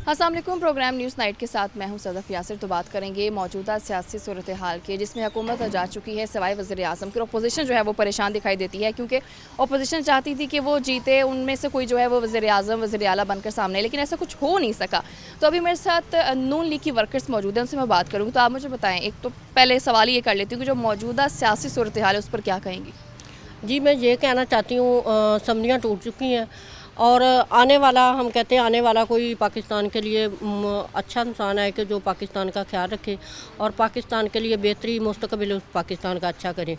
अस्सलाम वालेकुम। Programme news night के साथ मैं हूं सदफ यासिर। तो बात करेंगे मौजूदा सियासी सूरत हाल की, जिसमें हुकूमत जा चुकी है सिवाय वज़ीर आज़म की। अपोजिशन जो है वो परेशान दिखाई देती है, क्योंकि अपोजिशन चाहती थी कि वो जीते, उनमें से कोई जो है वो वज़ीर आज़म वज़ीर आला बनकर सामने, लेकिन ऐसा कुछ हो नहीं सका। तो अभी मेरे साथ नून लीग की वर्कर्स मौजूद हैं, उनसे मैं बात करूँगी। तो आप मुझे बताएँ, एक तो पहले सवाल ये कर लेती हूँ कि जो मौजूदा सियासी सूरत हाल है उस पर क्या कहेंगी? जी, मैं ये कहना चाहती हूँ, असम्बलियाँ टूट चुकी हैं और आने वाला, हम कहते हैं आने वाला कोई पाकिस्तान के लिए अच्छा इंसान है कि जो पाकिस्तान का ख्याल रखे और पाकिस्तान के लिए बेहतरी मुस्तकबिल पाकिस्तान का अच्छा करे।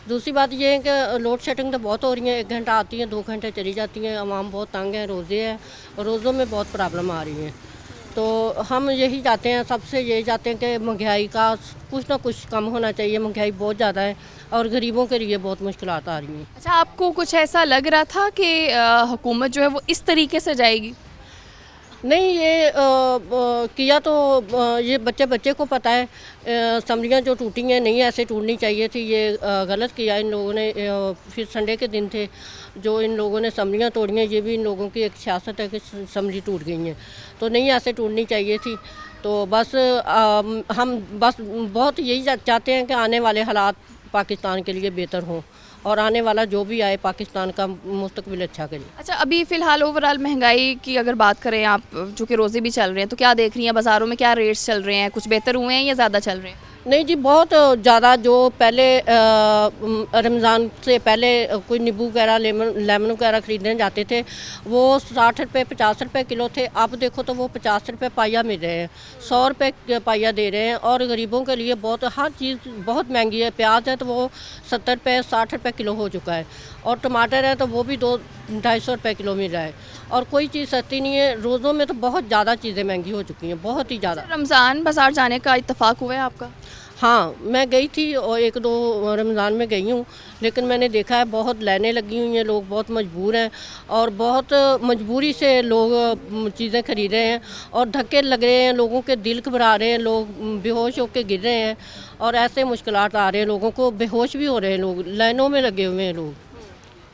दूसरी बात ये है कि लोड शेडिंग तो बहुत हो रही है, 1 घंटा आती है 2 घंटे चली जाती हैं, आवाम बहुत तंग है, रोज़े हैं, रोज़ों में बहुत प्रॉब्लम आ रही है। तो हम यही चाहते हैं, सबसे यही चाहते हैं कि महंगाई का कुछ ना कुछ कम होना चाहिए। महंगाई बहुत ज़्यादा है और गरीबों के लिए बहुत मुश्किलात आ रही हैं। अच्छा, आपको कुछ ऐसा लग रहा था कि हुकूमत जो है वो इस तरीके से जाएगी? नहीं, ये किया तो ये बच्चे बच्चे को पता है। असम्बलियाँ जो टूटी हैं नहीं ऐसे टूटनी चाहिए थी, ये गलत किया इन लोगों ने। फिर संडे के दिन थे जो इन लोगों ने असम्बलियाँ तोड़ी हैं, ये भी इन लोगों की एक सियासत है कि असम्बली टूट गई हैं, तो नहीं ऐसे टूटनी चाहिए थी। तो बस हम बस बहुत यही चाहते हैं कि आने वाले हालात पाकिस्तान के लिए बेहतर हों और आने वाला जो भी आए पाकिस्तान का मुस्तकबिल अच्छा करे। अच्छा, अभी फ़िलहाल ओवरऑल महंगाई की अगर बात करें आप, चूँकि रोज़े भी चल रहे हैं, तो क्या देख रही हैं बाज़ारों में, क्या रेट्स चल रहे हैं? कुछ बेहतर हुए हैं या ज़्यादा चल रहे हैं? नहीं जी, बहुत ज़्यादा। जो पहले रमज़ान से पहले कोई नींबू वगैरह लेमन वगैरह ख़रीदने जाते थे, वो 60 रुपये 50 रुपये किलो थे। अब देखो तो वो 50 रुपये पाइया मिल रहे हैं, 100 रुपये पाइया दे रहे हैं। और गरीबों के लिए बहुत हर चीज़ बहुत महंगी है। प्याज है तो वो 70 रुपये 60 रुपये किलो हो चुका है, और टमाटर है तो वो भी 200-250 रुपये किलो मिल रहा है, और कोई चीज़ सस्ती नहीं है। रोज़ों में तो बहुत ज़्यादा चीज़ें महंगी हो चुकी हैं, बहुत ही ज़्यादा। रमज़ान बाज़ार जाने का इत्तेफ़ाक हुआ है आपका? हाँ, मैं गई थी और 1-2 रमज़ान में गई हूँ, लेकिन मैंने देखा है बहुत लाइनें लगी हुई हैं, लोग बहुत मजबूर हैं और बहुत मजबूरी से लोग चीज़ें खरीद रहे हैं और धक्के लग रहे हैं, लोगों के दिल घबरा रहे हैं, लोग बेहोश होकर गिर रहे हैं और ऐसे मुश्किलात आ रहे हैं, लोगों को बेहोश भी हो रहे हैं, लोग लाइनों में लगे हुए हैं लोग।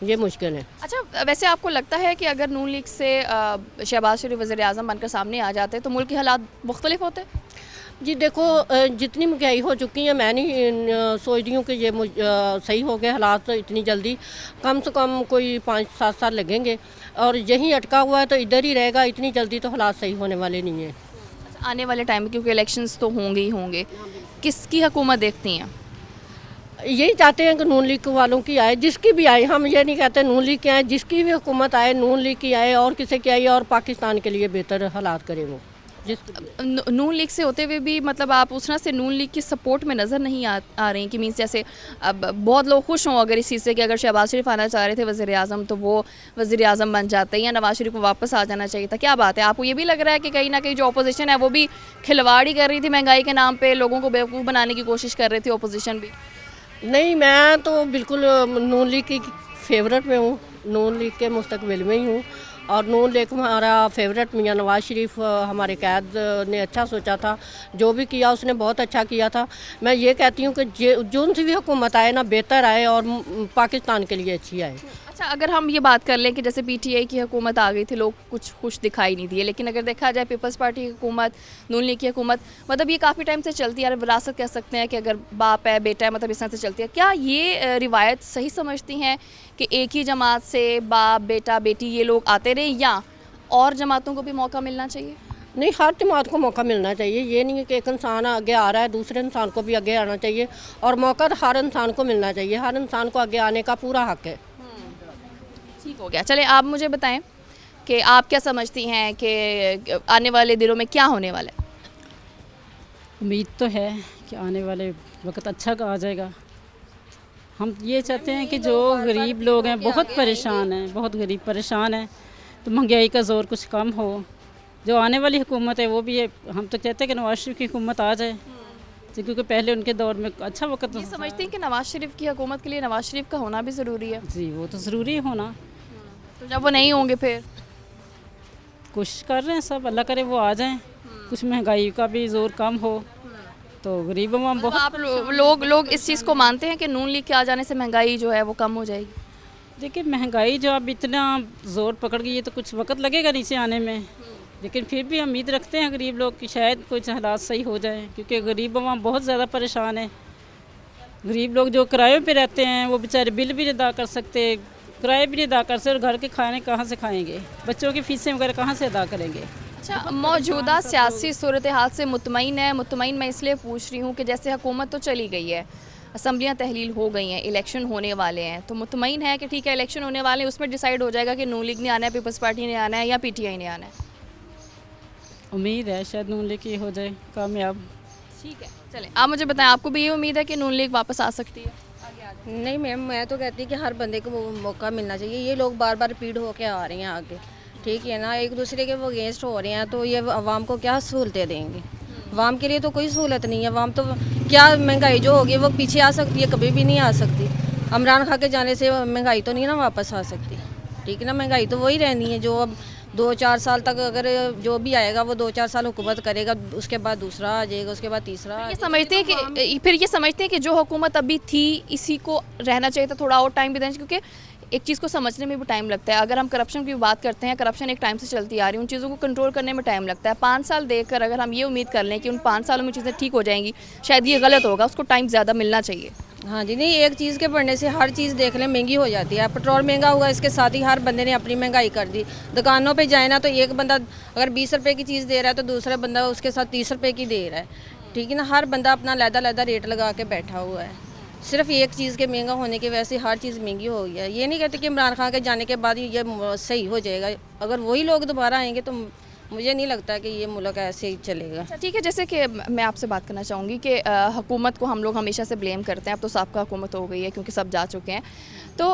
ये मुश्किल है। अच्छा, वैसे आपको लगता है कि अगर नून लीग से शहबाज शरीफ वज़ीर आज़म बनकर सामने आ जाते तो मुल्क के हालात मुख्तलिफ होते? जी देखो, जितनी महंगाई हो चुकी है, मैं नहीं सोच रही हूँ कि ये सही हो गए हालात तो इतनी जल्दी। कम से कम कोई 5-7 साल लगेंगे और यहीं अटका हुआ है तो इधर ही रहेगा। इतनी जल्दी तो हालात सही होने वाले नहीं हैं। अच्छा, आने वाले टाइम में क्योंकि इलेक्शंस तो होंगे ही होंगे, किसकी हुकूमत देखती हैं? यही चाहते हैं कि नून लीग वालों की आए, जिसकी भी आए। हम ये नहीं कहते नून लीग की आए, जिसकी भी हुकूमत आए, नून लीग की आए और किसी की आए, और पाकिस्तान के लिए बेहतर हालात करे वो। नून लीग से होते हुए भी, मतलब आप उस तरह से नून लीग की सपोर्ट में नज़र नहीं आ रही कि मीन्स जैसे अब बहुत लोग खुश हों अगर इस चीज़ से कि अगर शहबाज शरीफ आना चाह रहे थे वज़ीर आज़म तो वो वज़ीर आज़म बन जाते हैं, या नवाज शरीफ को वापस आ जाना चाहिए था। क्या बात है, आपको ये भी लग रहा है कि कहीं ना कहीं जो अपोजिशन है वो भी खिलवाड़ ही कर रही थी महंगाई के नाम पर, लोगों को बेवकूफ़ बनाने की कोशिश कर रही थी अपोजिशन भी? नहीं, मैं तो बिल्कुल नून लीग की फेवरेट में हूँ, नून लीग के मुस्तकबिल में ही हूँ। और नून लीग हमारा फेवरेट मियां नवाज शरीफ, हमारे कैद ने अच्छा सोचा था, जो भी किया उसने बहुत अच्छा किया था। मैं ये कहती हूँ कि जो सी भी हुकूमत आए ना, बेहतर आए और पाकिस्तान के लिए अच्छी आए। अच्छा, अगर हम ये बात कर लें कि जैसे पीटीआई की हुकूमत आ गई थी, लोग कुछ खुश दिखाई नहीं दिए, लेकिन अगर देखा जाए पीपल्स पार्टी की हुकूमत, नून लीग की हुकूमत, मतलब ये काफ़ी टाइम से चलती है, विरासत कह सकते हैं कि अगर बाप है बेटा है, मतलब इस तरह से चलती है। क्या ये रिवायत सही समझती हैं कि एक ही जमात से बाप बेटा बेटी ये लोग आते रहे, या और जमातों को भी मौका मिलना चाहिए? नहीं, हर जमात को मौका मिलना चाहिए। ये नहीं है कि एक इंसान आगे आ रहा है दूसरे इंसान को भी आगे आना चाहिए, और मौका तो हर इंसान को मिलना चाहिए। हर इंसान को आगे आने का पूरा हक है। ठीक हो गया। चले, आप मुझे बताएं कि आप क्या समझती हैं कि आने वाले दिनों में क्या होने वाला है? उम्मीद तो है कि आने वाले वक्त अच्छा का आ जाएगा। हम ये चाहते हैं कि जो गरीब लोग हैं बहुत परेशान हैं, बहुत गरीब परेशान हैं, तो महंगाई का ज़ोर कुछ कम हो। जो आने वाली हुकूमत है वो भी है, हम तो कहते हैं कि नवाज शरीफ की हुकूमत आ जाए, तो क्योंकि पहले उनके दौर में अच्छा वक्त ये समझती हैं कि नवाज शरीफ की हुकूमत के लिए नवाज शरीफ का होना भी ज़रूरी है? जी, वो तो ज़रूरी होना। तो जब वो नहीं होंगे फिर? कोशिश कर रहे हैं सब, अल्लाह करे वो आ जाएं, कुछ महंगाई का भी ज़ोर कम हो, तो गरीब आवाम मतलब बहुत। आप लोग इस चीज़ को मानते हैं कि नून लीग के आ जाने से महंगाई जो है वो कम हो जाएगी? देखिए, महंगाई जो अब इतना ज़ोर पकड़ गई है तो कुछ वक्त लगेगा नीचे आने में, लेकिन फिर भी उम्मीद रखते हैं गरीब लोग कि शायद कुछ हालात सही हो जाए, क्योंकि गरीब वहाँ बहुत ज़्यादा परेशान है। गरीब लोग जो किराए पे रहते हैं वो बेचारे बिल भी नहीं अदा कर सकते, किराए भी नहीं अदा कर सकते, और घर के खाने कहाँ से खाएंगे, बच्चों की फीसें वगैरह कहाँ से अदा करेंगे। अच्छा, मौजूदा सियासी सूरत हाल से मुतमईन है? मुतमईन मैं इसलिए पूछ रही हूँ कि जैसे हुकूमत तो चली गई है, असम्बलियाँ तहलील हो गई हैं, इलेक्शन होने वाले हैं, तो मुतमईन है कि ठीक है इलेक्शन होने वाले हैं, उसमें डिसाइड हो जाएगा कि नून लीग ने आना है, पीपल्स पार्टी ने आना है या पीटीआई ने आना है? उम्मीद है शायद नून लीग की हो जाए कामयाब। ठीक है, चलें आप मुझे बताएं, आपको भी ये उम्मीद है कि नून लीग वापस आ सकती है? नहीं मैम, मैं तो कहती हूँ कि हर बंदे को वो मौका मिलना चाहिए। ये लोग बार बार रिपीट होके आ रहे हैं आगे, ठीक है ना, एक दूसरे के वो अगेंस्ट हो रहे हैं, तो ये अवाम को क्या सहूलतें देंगे? अवाम के लिए तो कोई सहूलत नहीं है। अवाम तो क्या महंगाई जो होगी वो पीछे आ सकती है, कभी भी नहीं आ सकती। इमरान खान के जाने से महंगाई तो नहीं ना वापस आ सकती, ठीक है ना। महंगाई तो वही रहनी है जो अब 2-4 साल तक, अगर जो भी आएगा वो 2-4 साल हुकूमत करेगा, उसके बाद दूसरा आ जाएगा, उसके बाद तीसरा आ ये जाएगा। समझते हैं कि फिर ये समझते हैं कि जो हुकूमत अभी थी इसी को रहना चाहिए था, थोड़ा और टाइम भी देना चाहिए, क्योंकि एक चीज़ को समझने में भी टाइम लगता है। अगर हम करप्शन की बात करते हैं, करप्शन एक टाइम से चलती आ रही है, उन चीज़ों को कंट्रोल करने में टाइम लगता है। 5 साल देखकर अगर हम ये उम्मीद कर लें कि उन 5 सालों में चीज़ें ठीक हो जाएंगी, शायद ये गलत होगा, उसको टाइम ज़्यादा मिलना चाहिए। हाँ जी, नहीं, एक चीज़ के बढ़ने से हर चीज़ देख लें महंगी हो जाती है। पेट्रोल महंगा हुआ, इसके साथ ही हर बंदे ने अपनी महंगाई कर दी। दुकानों पे जाए ना तो एक बंदा अगर 20 रुपए की चीज़ दे रहा है तो दूसरा बंदा उसके साथ 30 रुपए की दे रहा है, ठीक है ना। हर बंदा अपना लहदा रेट लगा के बैठा हुआ है। सिर्फ एक चीज़ के महंगा होने की वजह से हर चीज़ महंगी हो गई है। ये नहीं कहते कि इमरान खान के जाने के बाद ही ये सही हो जाएगा। अगर वही लोग दोबारा आएंगे तो मुझे नहीं लगता कि ये मुल्क ऐसे ही चलेगा। अच्छा ठीक है, जैसे कि मैं आपसे बात करना चाहूँगी कि हुकूमत को हम लोग हमेशा से ब्लेम करते हैं, अब तो साबका हुकूमत हो गई है क्योंकि सब जा चुके हैं, तो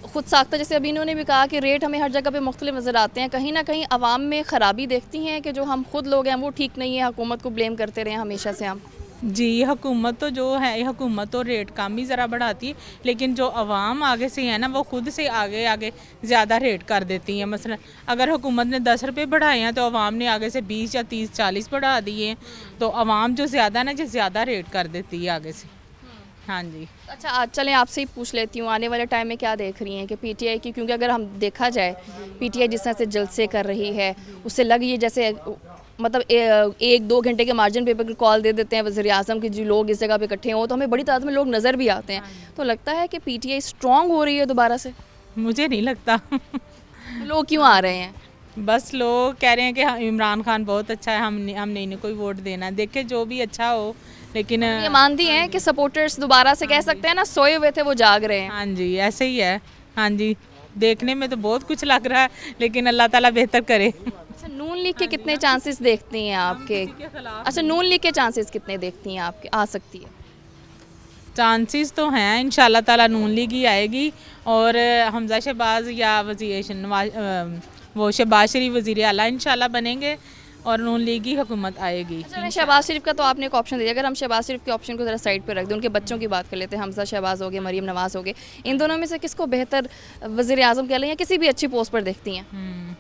खुद साख्ता, जैसे अभी इन्होंने भी कहा कि रेट हमें हर जगह पे मुख्तलिफ नज़र आते हैं, कहीं ना कहीं आवाम में ख़राबी देखती हैं कि जो हम खुद लोग हैं वो ठीक नहीं है, हुकूमत को ब्लेम करते रहे हमेशा से हम? जी, हुकूमत तो जो है, हुकूमत तो रेट कम ही ज़रा बढ़ाती है, लेकिन जो अवाम आगे से है ना वो खुद से आगे आगे ज़्यादा रेट कर देती है। मसलन अगर हुकूमत ने 10 रुपये बढ़ाए हैं तो अवाम ने आगे से 20 या 30-40 बढ़ा दिए हैं, तो अवाम जो ज़्यादा ना जो ज़्यादा रेट कर देती है आगे से। हाँ जी। अच्छा, आज चलें आपसे ही पूछ लेती हूँ, आने वाले टाइम में क्या देख रही हैं कि पीटीआई की, क्योंकि अगर हम देखा जाए पीटीआई जिस तरह से जलसे कर रही है उससे लग ये जैसे मतलब 1-2 घंटे के मार्जिन पे कॉल दे देते हैं वज़ीर आज़म की जी लोग इस जगह पे इकट्ठे हों, तो हमें बड़ी तादाद में लोग नज़र भी आते हैं, तो लगता है कि पीटीआई स्ट्रॉन्ग हो रही है दोबारा से? मुझे नहीं लगता। तो लोग क्यों आ रहे हैं? बस लोग कह रहे हैं कि हाँ, इमरान खान बहुत अच्छा है, हमने इन्हें कोई वोट देना है, देखे जो भी अच्छा हो, लेकिन ये मानती हैं कि सपोर्टर्स दोबारा से कह सकते हैं ना, सोए हुए थे वो जाग रहे हैं? हाँ जी, ऐसे ही है। हाँ जी, देखने में तो बहुत कुछ लग रहा है, लेकिन अल्लाह ताला बेहतर करे। अच्छा, नून लीग के कितने चांसेस देखती हैं आपके? अच्छा, नून लीग के चांसेस कितने देखती हैं आपके आ सकती है? चांसेस तो हैं, इंशाल्लाह ताला नून लीग ही आएगी, और हमजा शहबाज या वो शहबाज शरीफ वज़ीर आला इंशाल्लाह बनेंगे, और नून लीग की हुकूमत आएगी। चलें, शहबाज शरीफ का तो आपने एक ऑप्शन दिया, अगर हम शहबाज शरीफ के ऑप्शन को ज़रा साइड पर रख दें, उनके बच्चों की बात कर लेते हैं, हमजा शहबाज हो गए, मरीम नवाज़ हो गए, इन दोनों में से किसको बेहतर वज़ीर आज़म कह लें या किसी भी अच्छी पोस्ट पर देखती हैं?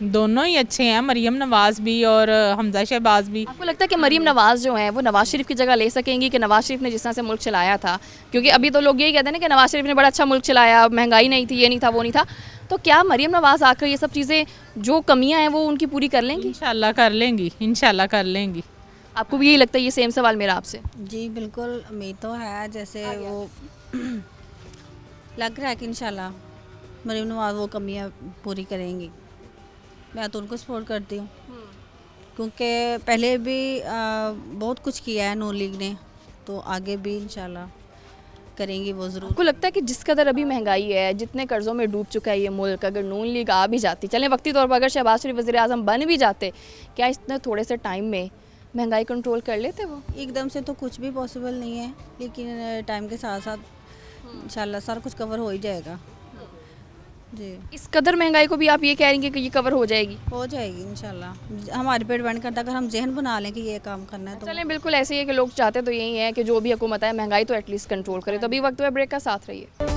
दोनों ही अच्छे हैं, मरीम नवाज़ भी और हमजा शहबाज भी। आपको लगता है कि मरीम नवाज़ जो हैं वो नवाज़ शरीफ की जगह ले सकेंगी कि नवाज़ शरीफ ने जिस तरह से मुल्क चलाया था, क्योंकि अभी तो लोग यही कहते हैं ना कि नवाज़ शरीफ ने बड़ा अच्छा मुल्क चलाया, महंगाई नहीं थी, ये नहीं था, वो नहीं था, तो क्या मरीम नवाज़ आकर ये सब चीज़ें जो कमियां हैं वो उनकी पूरी कर लेंगी? इंशाल्लाह कर लेंगी, इंशाल्लाह कर लेंगी। आपको भी यही लगता है? ये सेम सवाल मेरा आपसे। जी बिल्कुल, उम्मीद तो है, जैसे वो लग रहा है कि इंशाल्लाह मरीम नवाज़ वो कमियां पूरी करेंगी। मैं तो उनको सपोर्ट करती हूँ, क्योंकि पहले भी बहुत कुछ किया है नून लीग ने, तो आगे भी इंशाल्लाह करेंगी वो ज़रूर। आपको लगता है कि जिस कदर अभी महंगाई है, जितने कर्ज़ों में डूब चुका है ये मुल्क, अगर नून लीग आ भी जाती, चलें वक्ती तौर पर अगर शहबाज शरीफ वज़ीर आज़म बन भी जाते, क्या इतने थोड़े से टाइम में महंगाई कंट्रोल कर लेते वो? एकदम से तो कुछ भी पॉसिबल नहीं है, लेकिन टाइम के साथ साथ इंशाल्लाह सारा कुछ कवर हो ही जाएगा। जी, इस कदर महंगाई को भी आप ये कह रही हैं कि ये कवर हो जाएगी? हो जाएगी इंशाल्लाह। हमारे पे डिपेंड करता है, अगर हम जहन बना लें कि ये काम करना है तो। चलें, बिल्कुल ऐसे ही है कि लोग चाहते तो यही है कि जो भी हुकूमत है महंगाई तो एटलीस्ट कंट्रोल करे। तो अभी वक्त हुआ ब्रेक का, साथ रहिए।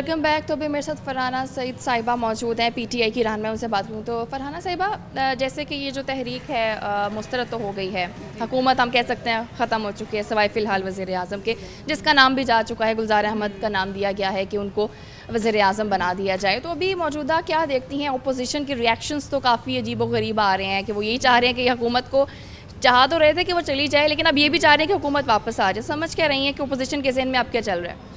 Welcome back. तो अभी मेरे साथ फरहाना सईद साहिबा मौजूद हैं, पीटीआई की रहनुमा। उनसे बात करूँ तो फरहाना साहिबा, जैसे कि ये जो तहरीक है मुस्तरद तो हो गई है, हुकूमत हम कह सकते हैं ख़त्म हो चुकी है सिवाय फ़िलहाल वज़ीर आज़म के, जिसका नाम भी जा चुका है, गुलजार अहमद का नाम दिया गया है कि उनको वज़ीर आज़म बना दिया जाए। तो अभी मौजूदा क्या देखती हैं, अपोजिशन के रिएक्शंस तो काफ़ी अजीब व गरीब आ रहे हैं कि वो यही चाह रहे हैं कि हुकूमत को, चाह तो रहे थे कि वो चली जाए, लेकिन अब ये भी चाह रहे हैं कि हुकूमत वापस आ जाए। समझ क्या रही हैं कि अपोजिशन के ज़हन में अब क्या चल रहा है?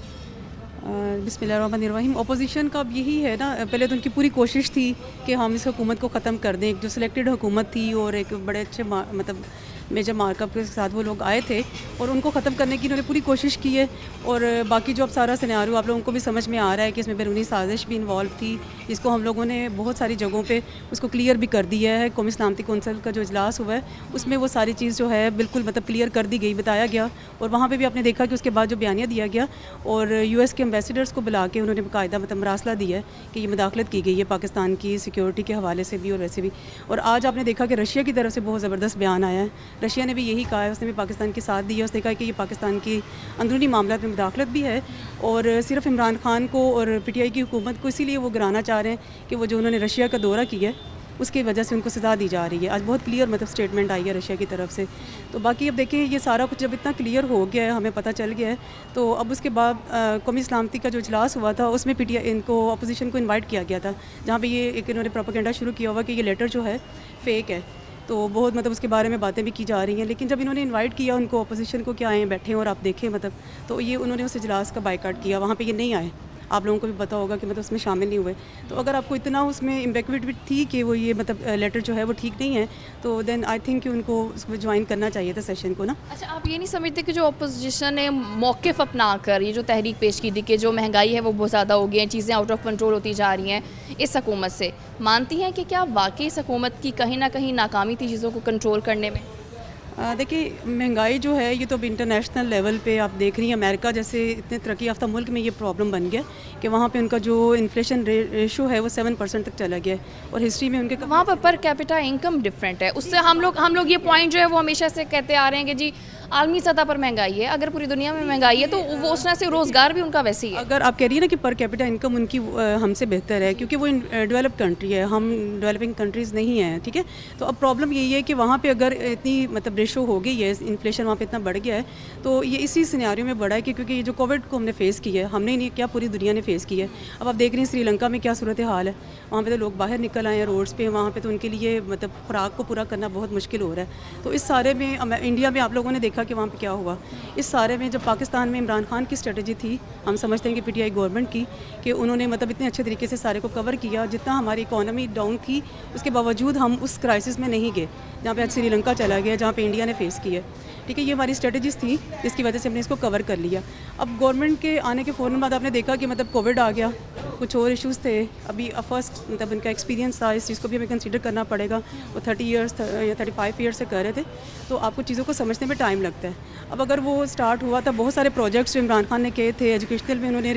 बिस्मिल्लाहिर्रहमानिर्रहीम। अपोजिशन का अब यही है ना, पहले तो उनकी पूरी कोशिश थी कि हम इस हुकूमत को ख़त्म कर दें। एक जो सिलेक्टेड हुकूमत थी और एक बड़े अच्छे मतलब मेजर मार्कअप के साथ वो लोग आए थे और उनको ख़त्म करने की उन्होंने पूरी कोशिश की है। और बाकी जो अब सारा सिनेरियो आप लोगों को भी समझ में आ रहा है कि इसमें बैरूनी साजिश भी इन्वॉल्व थी, जिसको हम लोगों ने बहुत सारी जगहों पे उसको क्लियर भी कर दिया है। कौमी सलामती कौंसिल का जो इजलास हुआ है उसमें वो सारी चीज़ जो है बिल्कुल मतलब क्लियर कर दी गई, बताया गया। और वहाँ पर भी आपने देखा कि उसके बाद जो बयानिया दिया गया और US के एम्बेसडर्स को बुला के उन्होंने बाकायदा मतलब मरासला दिया है कि ये मुदाखलत की गई है पाकिस्तान की सिक्योरिटी के हवाले से भी और वैसे भी। और आज आपने देखा कि रशिया की तरफ से बहुत ज़बरदस्त बयान आया है। रशिया ने भी यही कहा है, उसने भी पाकिस्तान के साथ दिया। उसने कहा कि ये पाकिस्तान की अंदरूनी मामला में मुदाखलत भी है और सिर्फ इमरान खान को और PTI की हुकूमत को इसीलिए वो गिराना चाह रहे हैं कि वो जो उन्होंने रशिया का दौरा किया है उसकी वजह से उनको सज़ा दी जा रही है। आज बहुत क्लियर मतलब स्टेटमेंट आई है रशिया की तरफ से। तो बाकी अब देखें, ये सारा कुछ जब इतना क्लियर हो गया है, हमें पता चल गया है, तो अब उसके बाद कौमी सलामती का जो इजलास हुआ था उसमें PTI इनको अपोजिशन को इन्वाइट किया गया था, जहाँ पे ये एक इन्होंने प्रोपेगेंडा शुरू किया हुआ कि ये लेटर जो है फ़ेक है। तो बहुत मतलब उसके बारे में बातें भी की जा रही हैं। लेकिन जब इन्होंने इनवाइट किया उनको अपोजिशन को कि आए बैठे और आप देखें मतलब, तो ये उन्होंने उस इजलास का बायकाट किया, वहाँ पे ये नहीं आए। आप लोगों को भी पता होगा कि मतलब उसमें शामिल नहीं हुए। तो अगर आपको इतना उसमें इम्बेक्विट थी कि वो ये मतलब लेटर जो है वो ठीक नहीं है, तो देन आई थिंक कि उनको उसको ज्वाइन करना चाहिए था सेशन को ना। अच्छा, आप ये नहीं समझते कि जो अपोजिशन ने मौक़िफ़ अपना कर ये जो तहरीक पेश की थी कि जो महंगाई है वो बहुत ज़्यादा हो गई है, चीज़ें आउट ऑफ कंट्रोल होती जा रही हैं इस हुकूमत से, मानती हैं कि क्या वाकई इस हुकूमत की कहीं ना कहीं नाकामी थी चीज़ों को कंट्रोल करने में? देखिए, महंगाई जो है ये तो अब इंटरनेशनल लेवल पे आप देख रही हैं, अमेरिका जैसे इतने तरक्की याफ्ता मुल्क में ये प्रॉब्लम बन गया कि वहाँ पे उनका जो इन्फ्लेशन रेशो है वो 7% तक चला गया है और हिस्ट्री में उनके वहाँ पर कैपिटा इनकम डिफरेंट है। उससे हम लोग ये पॉइंट जो है वो हमेशा से कहते आ रहे हैं कि जी आलमी सतह पर महंगाई है, अगर पूरी दुनिया में महंगाई है तो वो उस तरह से रोज़गार भी उनका वैसे ही है। अगर आप कह रही है ना कि पर कैपिटा इनकम उनकी हमसे बेहतर है, क्योंकि वो डेवलप्ड कंट्री है, हम डेवलपिंग कंट्रीज़ नहीं हैं, ठीक है। तो अब प्रॉब्लम यही है कि वहाँ पे अगर इतनी मतलब रेशो हो गई है, इन्फ्लेशन वहाँ पे इतना बढ़ गया है, तो ये इसी सिनेरियो में बढ़ा है कि क्योंकि ये जो कोविड को हमने फेस किया है, हमने ही नहीं, क्या पूरी दुनिया ने फेस किया है। अब आप देख रही हैं श्रीलंका में क्या सूरत हाल है, वहाँ पे तो लोग बाहर निकल आए हैं रोड्स पे, वहाँ पे तो उनके लिए मतलब खुराक को पूरा करना बहुत मुश्किल हो रहा है। तो इस सारे में इंडिया में आप लोगों ने देखा कि वहाँ पे क्या हुआ। इस सारे में जब पाकिस्तान में इमरान खान की स्ट्रेटजी थी, हम समझते हैं कि PTI गवर्नमेंट की, कि उन्होंने मतलब इतने अच्छे तरीके से सारे को कवर किया, जितना हमारी इकोनॉमी डाउन थी उसके बावजूद हम उस क्राइसिस में नहीं गए जहाँ पे आज श्रीलंका चला गया, जहाँ पे इंडिया ने फेस किया। ठीक है, ये हमारी स्ट्रेटजीज थी जिसकी वजह से हमने इसको कवर कर लिया। अब गवर्नमेंट के आने के फ़ौरन बाद आपने देखा कि मतलब कोविड आ गया, कुछ और इश्यूज़ थे। अभी फर्स्ट मतलब उनका एक्सपीरियंस था, इस चीज़ को भी हमें कंसीडर करना पड़ेगा। वो 30 इयर्स या 35 ईयर्स से कर रहे थे, तो आपको चीज़ों को समझने में टाइम लगता है। अब अगर वो स्टार्ट हुआ था, बहुत सारे प्रोजेक्ट्स जो इमरान खान ने किए थे, एजुकेशनल में उन्होंने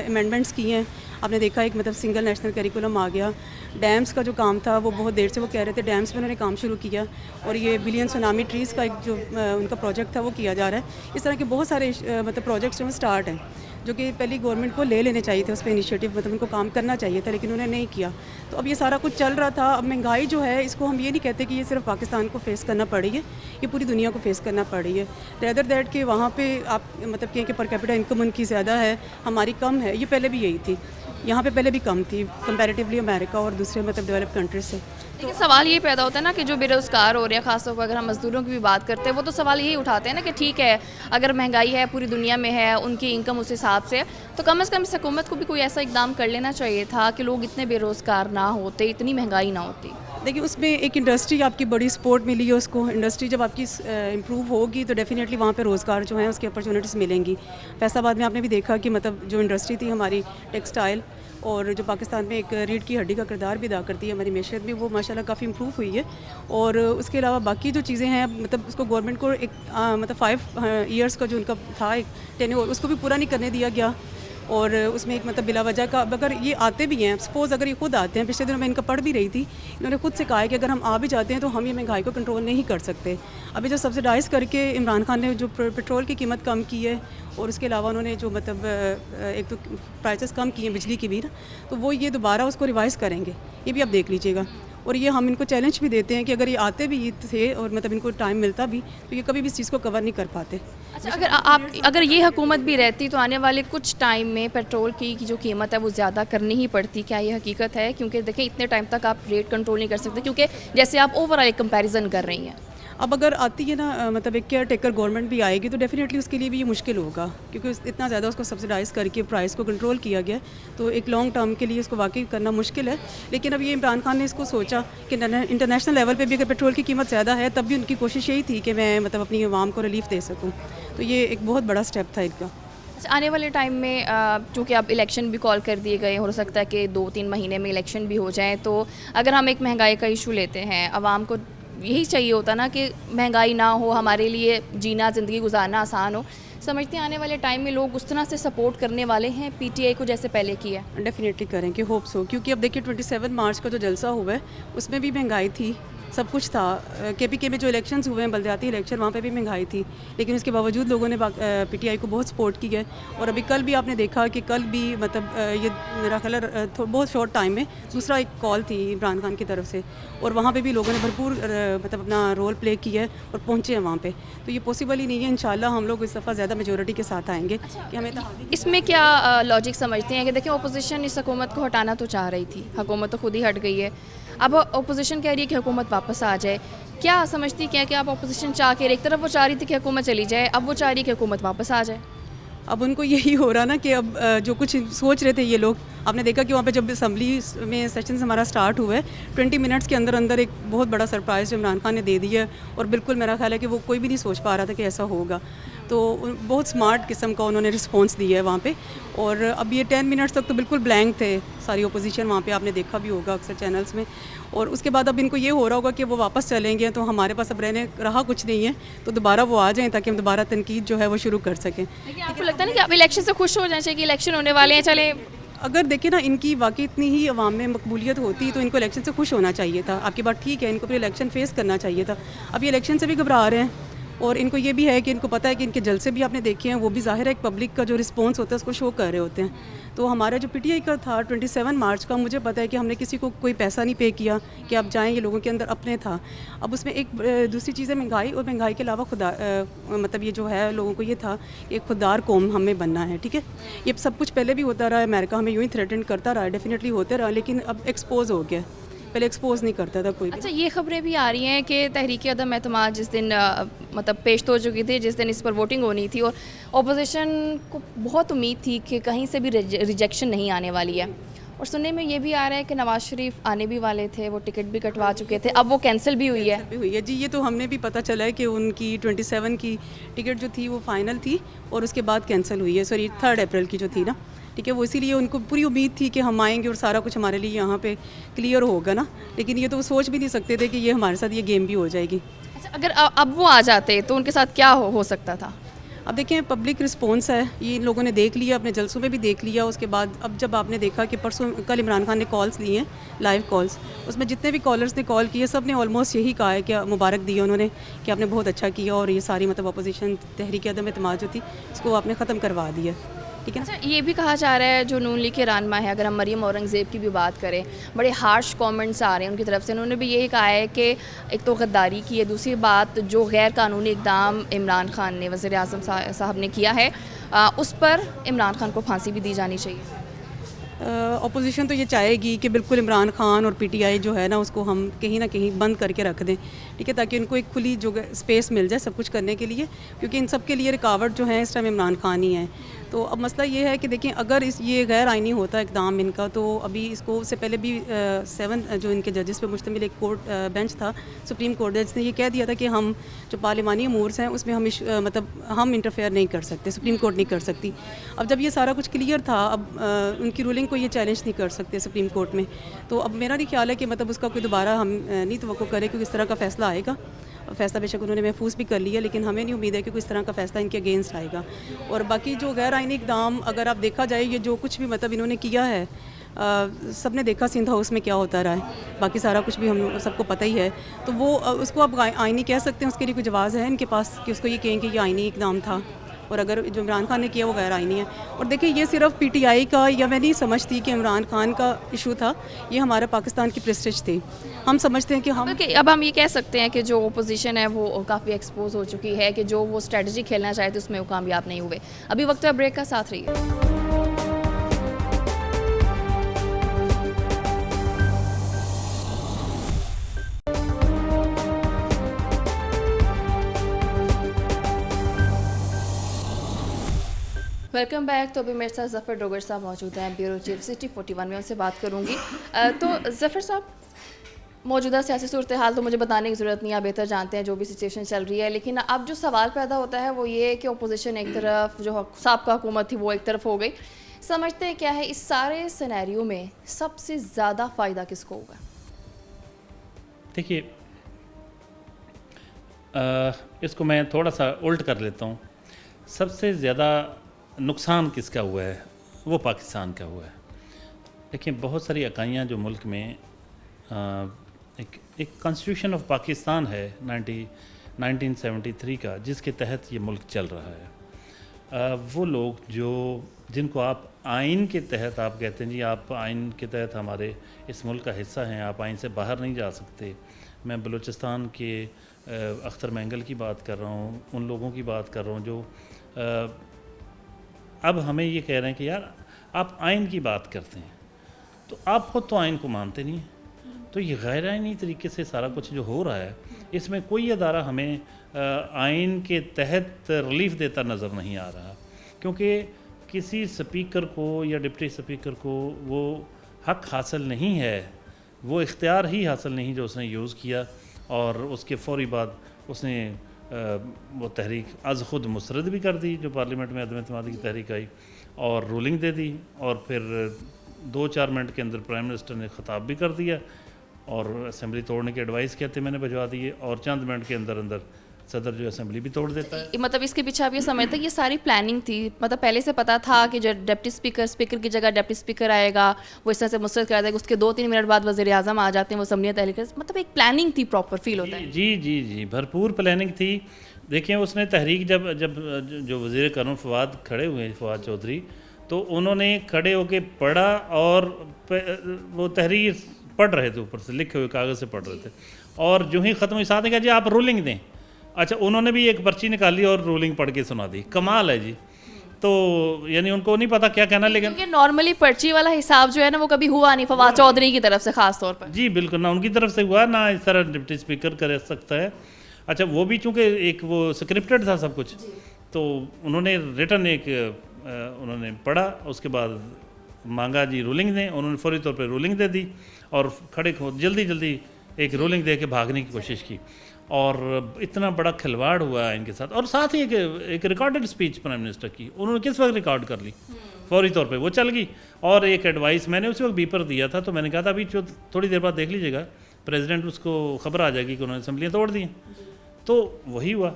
अमेंडमेंट्स किए हैं। आपने देखा एक मतलब सिंगल नेशनल करिकुलम आ गया। डैम्स का जो काम था वो बहुत देर से वो कह रहे थे, डैम्स में उन्होंने काम शुरू किया, और ये बिलियन सुनामी ट्रीज़ का एक जो उनका प्रोजेक्ट था वो किया जा रहा है। इस तरह के बहुत सारे मतलब प्रोजेक्ट्स जो स्टार्ट हैं, जो कि पहली गवर्नमेंट को ले लेने चाहिए थे, उस पर इनिशिएटिव मतलब उनको काम करना चाहिए था, लेकिन उन्होंने नहीं किया। तो अब ये सारा कुछ चल रहा था। अब महंगाई जो है, इसको हम ये नहीं कहते कि ये सिर्फ पाकिस्तान को फेस करना पड़ी है, ये पूरी दुनिया को फेस करना पड़ी है। रेदर दैट कि वहाँ पे आप मतलब कहें कि पर कैपिटा इनकम उनकी ज़्यादा है, हमारी कम है, ये पहले भी यही थी। यहाँ पे पहले भी कम थी कंपैरेटिवली अमेरिका और दूसरे मतलब डेवलप कंट्रीज से। लेकिन सवाल ये पैदा होता है ना कि जो बेरोज़गार हो रहे हैं, खासतौर पर अगर हम मज़दूरों की भी बात करते हैं, वो तो सवाल यही उठाते हैं ना कि ठीक है, अगर महंगाई है, पूरी दुनिया में है, उनकी इनकम उस हिसाब से है, तो कम से कम इस हुकूमत को भी कोई ऐसा इकदाम कर लेना चाहिए था कि लोग इतने बेरोज़गार ना होते, इतनी महंगाई ना होती। देखिए, उसमें एक इंडस्ट्री आपकी बड़ी सपोर्ट मिली है उसको। इंडस्ट्री जब आपकी इम्प्रूव होगी तो डेफिनेटली वहाँ पे रोज़गार जो है उसकी अपॉर्चुनिटीज़ मिलेंगी। फैसलाबाद में आपने भी देखा कि मतलब जो इंडस्ट्री थी हमारी टेक्सटाइल, और जो पाकिस्तान में एक रीढ़ की हड्डी का किरदार भी अदा करती है हमारी मैशत में, वो माशाल्लाह काफ़ी इम्प्रूव हुई है। और उसके अलावा बाकी जो चीज़ें हैं, मतलब उसको गवर्नमेंट को एक मतलब 5 ईयर्स का जो उनका था एक टेन्योर, उसको भी पूरा नहीं करने दिया गया। और उसमें एक मतलब बिला वजह का अगर ये आते भी हैं, सपोज़ अगर ये खुद आते हैं, पिछले दिनों मैं इनका पढ़ भी रही थी, इन्होंने खुद से कहा है कि अगर हम आ भी जाते हैं तो हम ये महंगाई को कंट्रोल नहीं कर सकते। अभी जो सब्सिडाइज़ करके इमरान खान ने जो पेट्रोल की कीमत कम की है और उसके अलावा उन्होंने जो मतलब एक तो प्राइसेस कम किए हैं बिजली की भी ना, तो वो ये दोबारा उसको रिवाइज़ करेंगे, ये भी आप देख लीजिएगा। और ये हम इनको चैलेंज भी देते हैं कि अगर ये आते भी थे और मतलब इनको टाइम मिलता भी तो ये कभी भी इस चीज़ को कवर नहीं कर पाते। अच्छा, अगर ये हुकूमत भी रहती तो आने वाले कुछ टाइम में पेट्रोल की जो कीमत है वो ज़्यादा करनी ही पड़ती, क्या ये हकीकत है? क्योंकि देखें इतने टाइम तक आप रेट कंट्रोल नहीं कर सकते, क्योंकि जैसे आप ओवरऑल एक कंपैरिजन कर रही हैं। अब अगर आती है ना मतलब एक केयर टेकर गवर्नमेंट भी आएगी तो डेफिनेटली उसके लिए भी ये मुश्किल होगा, क्योंकि इतना ज़्यादा उसको सब्सिडाइज़ करके प्राइस को कंट्रोल किया गया, तो एक लॉन्ग टर्म के लिए इसको वाकई करना मुश्किल है। लेकिन अब ये इमरान खान ने इसको सोचा कि इंटरनेशनल लेवल पे भी अगर पेट्रोल की कीमत ज़्यादा है तब भी उनकी कोशिश यही थी कि मैं मतलब अपनी आवाम को रिलीफ दे सकूँ, तो ये एक बहुत बड़ा स्टेप था इनका। अच्छा, आने वाले टाइम में चूँकि अब इलेक्शन भी कॉल कर दिए गए, हो सकता है कि 2-3 महीने में इलेक्शन भी हो जाए, तो अगर हम एक महंगाई का इशू लेते हैं, आवाम को यही चाहिए होता ना कि महंगाई ना हो, हमारे लिए जीना, ज़िंदगी गुजारना आसान हो। समझते हैं आने वाले टाइम में लोग उस तरह से सपोर्ट करने वाले हैं पीटीआई को जैसे पहले किया? डेफिनेटली करेंगे, होप सो, क्योंकि अब देखिए 27 मार्च का जो जलसा हुआ है उसमें भी महंगाई थी, सब कुछ था। केपीके में जो इलेक्शंस हुए हैं, बलदियाती इलेक्शन, वहाँ पे भी महंगाई थी, लेकिन उसके बावजूद लोगों ने पीटीआई को बहुत सपोर्ट की है। और अभी कल भी आपने देखा कि कल भी मतलब ये मेरा ख्याल बहुत शॉर्ट टाइम में दूसरा एक कॉल थी इमरान खान की तरफ से, और वहाँ पे भी लोगों ने भरपूर मतलब अपना रोल प्ले किया है और पहुँचे हैं वहाँ पे। तो ये पॉसिबल ही नहीं है, इंशाल्लाह हम लोग इस दफ़ा ज़्यादा मेजोरिटी के साथ आएंगे। कि हमें इसमें क्या लॉजिक समझते हैं कि देखिए अपोजिशन इस हुकूमत को हटाना तो चाह रही थी, हुकूमत तो खुद ही हट गई है, अब अपोजिशन कह रही है कि हुकूमत वापस आ जाए, क्या समझती क्या कि आप अपोजिशन चाह के, एक तरफ वो चाह रही थी कि हुकूमत चली जाए, अब वो चाह रही है कि हुकूमत वापस आ जाए? अब उनको यही हो रहा ना कि अब जो कुछ सोच रहे थे ये लोग, आपने देखा कि वहाँ पे जब असम्बली में सेशन हमारा स्टार्ट हुआ है 20 मिनट्स के अंदर अंदर एक बहुत बड़ा सरप्राइज़ इमरान खान ने दे दिया है, और बिल्कुल मेरा ख्याल है कि वो कोई भी नहीं सोच पा रहा था कि ऐसा होगा। तो बहुत स्मार्ट किस्म का उन्होंने रिस्पॉन्स दिया है वहाँ पे। और अब ये 10 मिनट्स तक तो बिल्कुल ब्लैंक थे सारी ओपोजिशन वहाँ पे, आपने देखा भी होगा अक्सर चैनल्स में। और उसके बाद अब इनको ये हो रहा होगा कि वो वापस चलेंगे तो हमारे पास अब रहने रहा कुछ नहीं है, तो दोबारा वो आ जाएं ताकि हम दोबारा तनकीद जो है वो शुरू कर सकें। लेकिन आपको लगता है ना कि आप इलेक्शन से खुश हो जाना चाहिए कि इलेक्शन होने वाले हैं, चले? अगर देखें ना इनकी वाकई इतनी ही अवाम में मकबूलियत होती तो इनको इलेक्शन से खुश होना चाहिए था। आपकी बात ठीक है, इनको फिर इलेक्शन फेस करना चाहिए था। अब ये इलेक्शन से भी घबरा रहे हैं, और इनको ये भी है कि इनको पता है कि इनके जलसे भी आपने देखे हैं, वो भी ज़ाहिर है एक पब्लिक का जो रिस्पॉन्स होता है उसको शो कर रहे होते हैं। तो हमारा जो पीटीआई का था 27 मार्च का, मुझे पता है कि हमने किसी को कोई पैसा नहीं पे किया कि आप जाएं, ये लोगों के अंदर अपने था। अब उसमें एक दूसरी चीज़ है महंगाई, और महंगाई के अलावा खुदा मतलब ये जो है लोगों को ये था कि खुददार कौम हमें बनना है, ठीक है। ये सब कुछ पहले भी होता रहा, अमेरिका हमें यूँ ही थ्रेटन करता रहा, डेफिनेटली होते रहा, लेकिन अब एक्सपोज हो गया, पहले एक्सपोज नहीं करता था कोई भी। अच्छा, ये खबरें भी आ रही हैं कि तहरीक अदम एतमाद जिस दिन मतलब पेश हो चुकी थी, जिस दिन इस पर वोटिंग होनी थी, और अपोजिशन को बहुत उम्मीद थी कि कहीं से भी रिजेक्शन नहीं आने वाली है, और सुनने में ये भी आ रहा है कि नवाज़ शरीफ आने भी वाले थे, वो टिकट भी कटवा चुके थे, अब वो कैंसिल भी हुई है। जी, ये तो हमने भी पता चला है कि उनकी 27 की टिकट जो थी वो फाइनल थी और उसके बाद कैंसिल हुई है, सॉरी 3 अप्रैल की जो थी ना, ठीक है। वो इसीलिए उनको पूरी उम्मीद थी कि हम आएंगे और सारा कुछ हमारे लिए यहाँ पे क्लियर होगा ना, लेकिन ये तो वो सोच भी नहीं सकते थे कि ये हमारे साथ ये गेम भी हो जाएगी। अच्छा, अगर अब वो आ जाते तो उनके साथ क्या हो सकता था? अब देखें, पब्लिक रिस्पॉन्स है, ये इन लोगों ने देख लिया, अपने जलसों में भी देख लिया। उसके बाद अब जब आपने देखा कि कल इमरान खान ने कॉल्स लिए हैं, लाइव कॉल्स, उसमें जितने भी कॉलर्स ने कॉल किए सब ने ऑलमोस्ट यही कहा है कि मुबारक दिया उन्होंने कि आपने बहुत अच्छा किया, और ये सारी मतलब अपोजिशन तहरीक अदम एतमाद जो थी इसको आपने ख़त्म करवा दिया, ठीक है ना। अच्छा, ये भी कहा जा रहा है जो नून लीग के रहनुमा है, अगर हम मरीम औरंगज़ेब की भी बात करें, बड़े हार्श कमेंट्स आ रहे हैं उनकी तरफ से। उन्होंने भी यही कहा है कि एक तो गद्दारी की है, दूसरी बात जो गैर कानूनी इक़दाम इमरान खान ने, वज़ीर आज़म साहब ने किया है, उस पर इमरान खान को फांसी भी दी जानी चाहिए। अपोजिशन तो ये चाहेगी कि बिल्कुल इमरान खान और पीटीआई जो है ना उसको हम कहीं ना कहीं बंद करके रख दें, ठीक है, ताकि उनको एक खुली जो स्पेस मिल जाए सब कुछ करने के लिए, क्योंकि इन सब के लिए रुकावट जो है इस टाइम इमरान खान ही है। तो अब मसला ये है कि देखिए, अगर ये गैर आइनी होता इक़दाम इनका, तो अभी इसको उससे पहले भी 7 जो इनके जजेस पे मुश्तमिल एक कोर्ट बेंच था, सुप्रीम कोर्ट जज ने ये कह दिया था कि हम जो पार्लिमानी अमूर हैं उसमें हम मतलब हम इंटरफेयर नहीं कर सकते, सुप्रीम कोर्ट नहीं कर सकती। अब जब ये सारा कुछ क्लियर था, अब उनकी रूलिंग को ये चैलेंज नहीं कर सकते सुप्रीम कोर्ट में, तो अब मेरा नहीं ख्याल है कि मतलब उसका कोई दोबारा हम नहीं तवक्को करें कि इस तरह का फ़ैसला आएगा। फ़ैसला बेशक उन्होंने महफूज भी कर लिया, लेकिन हमें नहीं उम्मीद है कि कोई इस तरह का फ़ैसला इनके अगेंस्ट आएगा। और बाकी जो गैर आइनी इक़दाम अगर आप देखा जाए, ये जो कुछ भी मतलब इन्होंने किया है, सब ने देखा सिंध हाउस में क्या होता रहा है, बाकी सारा कुछ भी हम सबको पता ही है। तो वो उसको आप आइनी कह सकते हैं, उसके लिए कोई जवाज़ है इनके पास कि उसको ये कहें कि ये आइनी इक़दाम था, और अगर जो इमरान खान ने किया वो गैर आइनी है। और देखिए ये सिर्फ पीटीआई का, या मैं नहीं समझती कि इमरान खान का इशू था, ये हमारे पाकिस्तान की प्रेस्टीज थी। हम समझते हैं कि हम अब हम ये कह सकते हैं कि जो ओपोजिशन है वो काफ़ी एक्सपोज हो चुकी है, कि जो वो स्ट्रेटजी खेलना चाहे थे उसमें वो कामयाब नहीं हुए। अभी वक्त है ब्रेक का, साथ रहिए। Welcome back. तो अभी मेरे साथ ज़फ़र डोगर साहब मौजूद हैं, ब्यूरो चीफ सिटी 41 में, उनसे बात करूंगी। तो ज़फ़र साहब, मौजूदा सियासी सूरत हाल तो मुझे बताने की ज़रूरत नहीं है, आप बेहतर जानते हैं जो भी सिचुएशन चल रही है। लेकिन अब जो सवाल पैदा होता है वो ये कि अपोजिशन एक तरफ, जो साबका हुकूमत थी वो एक तरफ हो गई। समझते हैं क्या है इस सारे सिनेरियो में सबसे ज़्यादा फ़ायदा किसको होगा? देखिए, इसको मैं थोड़ा सा उल्ट कर लेता हूँ। सबसे ज़्यादा नुकसान किसका हुआ है? वो पाकिस्तान का हुआ है। देखिए, बहुत सारी इकाइयाँ जो मुल्क में एक कॉन्स्टिट्यूशन ऑफ पाकिस्तान है 1973 का, जिसके तहत ये मुल्क चल रहा है। वो लोग जिनको आप आइन के तहत आप कहते हैं जी आप आइन के तहत हमारे इस मुल्क का हिस्सा हैं, आप आइन से बाहर नहीं जा सकते। मैं बलूचिस्तान के अख्तर मैंगल की बात कर रहा हूँ, उन लोगों की बात कर रहा हूँ जो अब हमें ये कह रहे हैं कि यार आप आइन की बात करते हैं तो आप खुद तो आइन को मानते नहीं हैं। तो ये गैर आइनी तरीके से सारा कुछ जो हो रहा है, इसमें कोई अदारा हमें आइन के तहत रिलीफ देता नज़र नहीं आ रहा, क्योंकि किसी स्पीकर को या डिप्टी स्पीकर को वो हक हासिल नहीं है, वो इख्तियार ही हासिल नहीं जो उसने यूज़ किया, और उसके फ़ौरी बाद उसने वो तहरीक अज़ ख़ुद मुस्तरद भी कर दी जो पार्लियामेंट में अदम एतमादी की तहरीक आई, और रूलिंग दे दी, और फिर 2-4 मिनट के अंदर प्राइम मिनिस्टर ने ख़िताब भी कर दिया और असेंबली तोड़ने की एडवाइस कहते मैंने भिजवा दिए, और चंद मिनट के अंदर अंदर सदर जो असेंबली भी तोड़ देता है। मतलब इसके पीछे आप ये समझते हैं ये सारी प्लानिंग थी, मतलब पहले से पता था कि जो डिप्टी स्पीकर की जगह डिप्टी स्पीकर आएगा वो इस तरह से मुस्तरद करा देगा, उसके 2-3 मिनट बाद वज़ीर आज़म आ जाते हैं, वो असम्बलियाँ तहरीक, मतलब एक प्लानिंग थी, प्रॉपर फील होता है। जी जी जी, भरपूर प्लानिंग थी। देखिए, उसने तहरीक जब जो वज़ीर कानून फवाद खड़े हुए, फवाद चौधरी, तो उन्होंने खड़े होके पढ़ा और वो तहरीर पढ़ रहे थे, ऊपर से लिखे हुए कागज़ से पढ़ रहे थे, और जो ही ख़त्म हुई साथ ही कहा जी आप रूलिंग दें। अच्छा, उन्होंने भी एक पर्ची निकाली और रूलिंग पढ़ के सुना दी। कमाल है जी। तो यानी उनको नहीं पता क्या कहना, लेकिन क्योंकि नॉर्मली पर्ची वाला हिसाब जो है ना वो कभी हुआ नहीं फवाद चौधरी की तरफ से ख़ास तौर पर। जी बिल्कुल, ना उनकी तरफ से हुआ, ना इस तरह डिप्टी स्पीकर कर सकता है। अच्छा, वो भी चूँकि एक वो स्क्रिप्टेड था सब कुछ, तो उन्होंने रिटर्न उन्होंने पढ़ा, उसके बाद मांगा जी रूलिंग दें, उन्होंने फौरी तौर पे रूलिंग दे दी, और खड़े जल्दी जल्दी एक रूलिंग दे के भागने की कोशिश की, और इतना बड़ा खिलवाड़ हुआ इनके साथ। और साथ ही एक रिकॉर्डेड स्पीच प्राइम मिनिस्टर की उन्होंने किस वक्त रिकॉर्ड कर ली, फौरी तौर पे वो चल गई। और एक एडवाइस मैंने उसी वक्त बीपर दिया था, तो मैंने कहा था अभी जो थोड़ी देर बाद देख लीजिएगा प्रेसिडेंट उसको खबर आ जाएगी कि उन्होंने असम्बलियाँ तोड़ दी हैं। तो वही हुआ।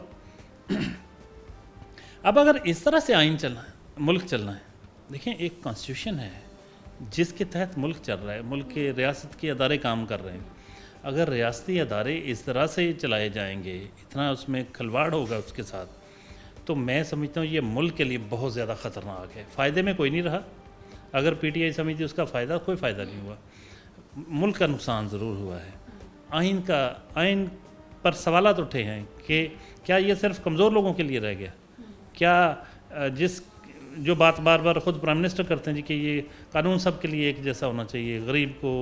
अब अगर इस तरह से आइन चलना है, मुल्क चलना है, देखें एक कॉन्स्टिट्यूशन है जिसके तहत मुल्क चल रहा है, मुल्क के रियासत के अदारे काम कर रहे हैं। अगर रियासती अदारे इस तरह से चलाए जाएंगे, इतना उसमें खलवाड़ होगा उसके साथ, तो मैं समझता हूँ ये मुल्क के लिए बहुत ज़्यादा ख़तरनाक है। फ़ायदे में कोई नहीं रहा। अगर पीटीआई समझती उसका फ़ायदा, कोई फ़ायदा नहीं हुआ, मुल्क का नुकसान ज़रूर हुआ है। आइन पर सवालात उठे हैं कि क्या ये सिर्फ कमज़ोर लोगों के लिए रह गया? क्या जो बात बार बार ख़ुद प्राइम मिनिस्टर करते हैं जी कि ये कानून सब के लिए एक जैसा होना चाहिए, गरीब को,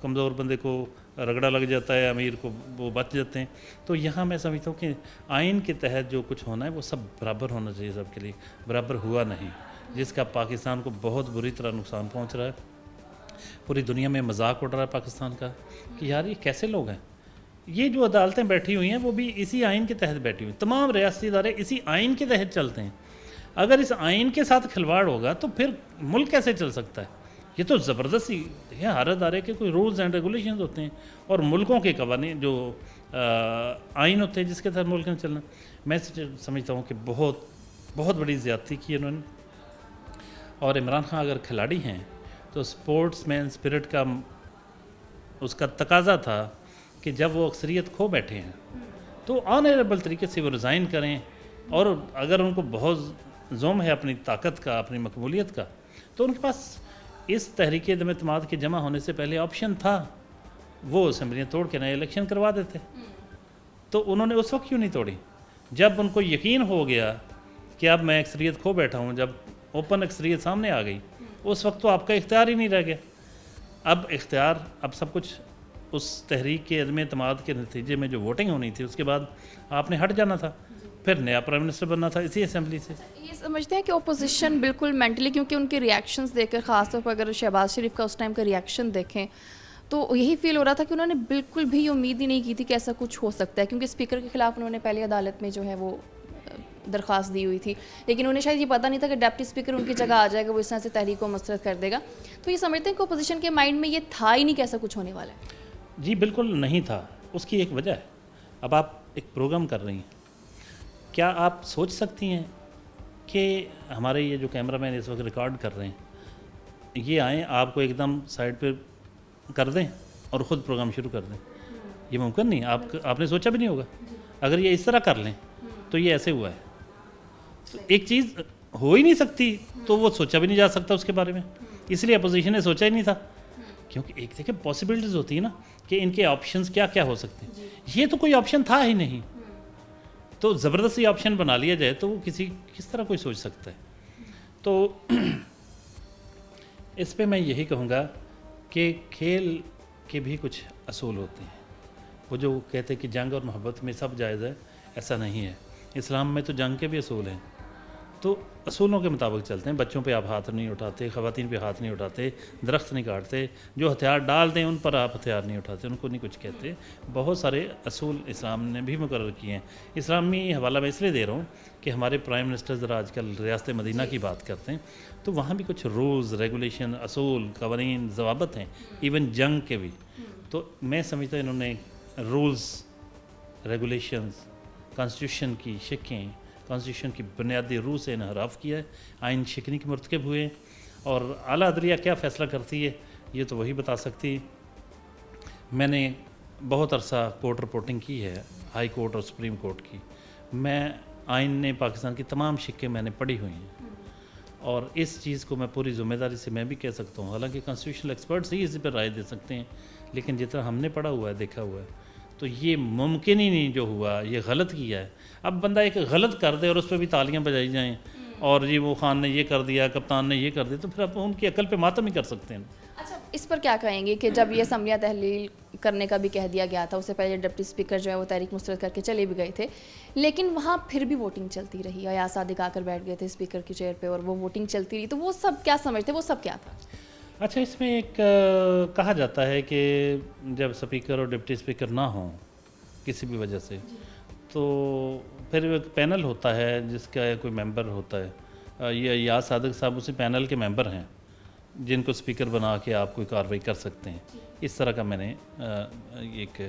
कमज़ोर बंदे को रगड़ा लग जाता है, अमीर को वो बच जाते हैं। तो यहाँ मैं समझता हूँ कि आइन के तहत जो कुछ होना है वो सब बराबर होना चाहिए, सबके लिए बराबर हुआ नहीं, जिसका पाकिस्तान को बहुत बुरी तरह नुकसान पहुँच रहा है। पूरी दुनिया में मजाक उड़ रहा है पाकिस्तान का कि यार ये कैसे लोग हैं। ये जो अदालतें बैठी हुई हैं वो भी इसी आइन के तहत बैठी हुई, तमाम रियासती इदारे इसी आइन के तहत चलते हैं। अगर इस आइन के साथ खिलवाड़ होगा तो फिर मुल्क कैसे चल सकता है? ये तो ज़बरदस्ती है, हर अदारे के कोई रूल्स एंड रेगुलेशन होते हैं और मुल्कों के कवानीन जो आइन होते हैं जिसके तहत मुल्क में चलना। मैं समझता हूँ कि बहुत बहुत बड़ी ज़्यादती की इन्होंने। और इमरान खान अगर खिलाड़ी हैं तो स्पोर्ट्समैन स्पिरिट का उसका तकाजा था कि जब वो अक्सरियत खो बैठे हैं तो ऑनरेबल तरीके से वो रिज़ाइन करें, और अगर उनको बहुत जोम है अपनी ताकत का, अपनी मकबूलियत का, तो उनके पास इस तहरीक अदम एतमाद के जमा होने से पहले ऑप्शन था, वो असम्बलियाँ तोड़ के नए इलेक्शन करवा देते। तो उन्होंने उस वक्त क्यों नहीं तोड़ी? जब उनको यकीन हो गया कि अब मैं अक्सरियत खो बैठा हूँ, जब ओपन अक्सरियत सामने आ गई, उस वक्त तो आपका इख्तियार ही नहीं रह गया। अब इख्तियार, अब सब कुछ उस तहरीक के अदम एतमाद के नतीजे में जो वोटिंग होनी थी उसके बाद आपने हट जाना था, फिर नया प्राइम मिनिस्टर बनना था इसी असम्बली से। ये समझते हैं कि ओपोजिशन बिल्कुल मेंटली, क्योंकि उनके रिएक्शंस देखकर, ख़ासतौर पर अगर शहबाज शरीफ का उस टाइम का रिएक्शन देखें तो यही फील हो रहा था कि उन्होंने बिल्कुल भी उम्मीद ही नहीं की थी कि ऐसा कुछ हो सकता है, क्योंकि स्पीकर के खिलाफ उन्होंने पहले अदालत में जो है वो दरख्वास्त दी हुई थी, लेकिन उन्हें शायद ये पता नहीं था कि डिप्टी स्पीकर उनकी जगह आ जाएगा, वो इस तरह से तहरीक को मुस्तरद कर देगा। तो ये समझते हैं कि अपोजिशन के माइंड में ये था ही नहीं कि ऐसा कुछ होने वाला है। जी बिल्कुल नहीं था। उसकी एक वजह है, अब आप एक प्रोग्राम कर रही हैं, क्या आप सोच सकती हैं कि हमारे ये जो कैमरामैन इस वक्त रिकॉर्ड कर रहे हैं ये आएँ आपको एकदम साइड पे कर दें और ख़ुद प्रोग्राम शुरू कर दें? ये मुमकिन नहीं। आपने सोचा भी नहीं होगा। अगर ये इस तरह कर लें तो ये ऐसे हुआ है, तो एक चीज़ हो ही नहीं सकती, तो वो सोचा भी नहीं जा सकता उसके बारे में, इसलिए अपोजिशन ने सोचा ही नहीं था। क्योंकि एक देखिए पॉसिबिलिटीज़ होती है ना कि इनके ऑप्शंस क्या क्या हो सकते हैं, ये तो कोई ऑप्शन था ही नहीं, तो ज़बरदस्ती ऑप्शन बना लिया जाए तो वो किस तरह कोई सोच सकता है। तो इस पे मैं यही कहूँगा कि खेल के भी कुछ असूल होते हैं। वो जो कहते हैं कि जंग और मोहब्बत में सब जायज़ है, ऐसा नहीं है। इस्लाम में तो जंग के भी असूल हैं, तो असूलों के मुताबिक चलते हैं। बच्चों पे आप हाथ नहीं उठाते, ख़वातीन पे हाथ नहीं उठाते, दरख्त नहीं काटते, जो हथियार डाल दें उन पर आप हथियार नहीं उठाते, उनको नहीं कुछ कहते। बहुत सारे असूल इस्लाम ने भी मुकर्रर किए हैं। इस्लामी हवाला मैं इसलिए दे रहा हूँ कि हमारे प्राइम मिनिस्टर ज़रा आजकल रियासत मदीना की बात करते हैं, तो वहाँ भी कुछ रूल्स, रेगुलेशन, असूल, कवानीन, ज़वाबत हैं, इवन जंग के भी। तो मैं समझता इन्होंने रूल्स, रेगुलेशंस, कॉन्स्टिट्यूशन की शिकें, कॉन्स्टिट्यूशन की बुनियादी रूह से इनहराफ किया है, आइन शिकनी के मरतकब हुए। और आला अदलिया क्या फ़ैसला करती है ये तो वही बता सकती है। मैंने बहुत अरसा कोर्ट रिपोर्टिंग की है, हाई कोर्ट और सुप्रीम कोर्ट की। मैं आइन ने पाकिस्तान की तमाम शिक्कें मैंने पढ़ी हुई हैं, और इस चीज़ को मैं पूरी ज़िम्मेदारी से मैं भी कह सकता हूँ। हालांकि कॉन्स्टिट्यूशनल एक्सपर्ट्स ही इसी पर राय दे सकते हैं, लेकिन जितना हमने पढ़ा हुआ है, देखा हुआ है, तो ये मुमकिन ही नहीं जो हुआ, ये गलत किया है। अब बंदा एक गलत कर दे और उस पर भी तालियां बजाई जाएं और जी वो खान ने ये कर दिया, कप्तान ने ये कर दिया, तो फिर आप उनकी अकल पे मातम ही कर सकते हैं। अच्छा, इस पर क्या कहेंगे कि जब ये असम्बलियाँ तहलील करने का भी कह दिया गया था, उससे पहले डिप्टी स्पीकर जो है वो तहरीक मुस्तरद करके चले भी गए थे, लेकिन वहाँ फिर भी वोटिंग चलती रही। अयाज सादिक आकर बैठ गए थे स्पीकर की चेयर पर और वो वोटिंग चलती रही, तो वो सब क्या समझते, वो सब क्या था? अच्छा, इसमें एक कहा जाता है कि जब स्पीकर और डिप्टी स्पीकर ना हों किसी भी वजह से, तो फिर एक पैनल होता है जिसका कोई मेंबर होता है। ये अयाज सादिक साहब उसी पैनल के मेंबर हैं जिनको स्पीकर बना के आप कोई कार्रवाई कर सकते हैं। इस तरह का मैंने एक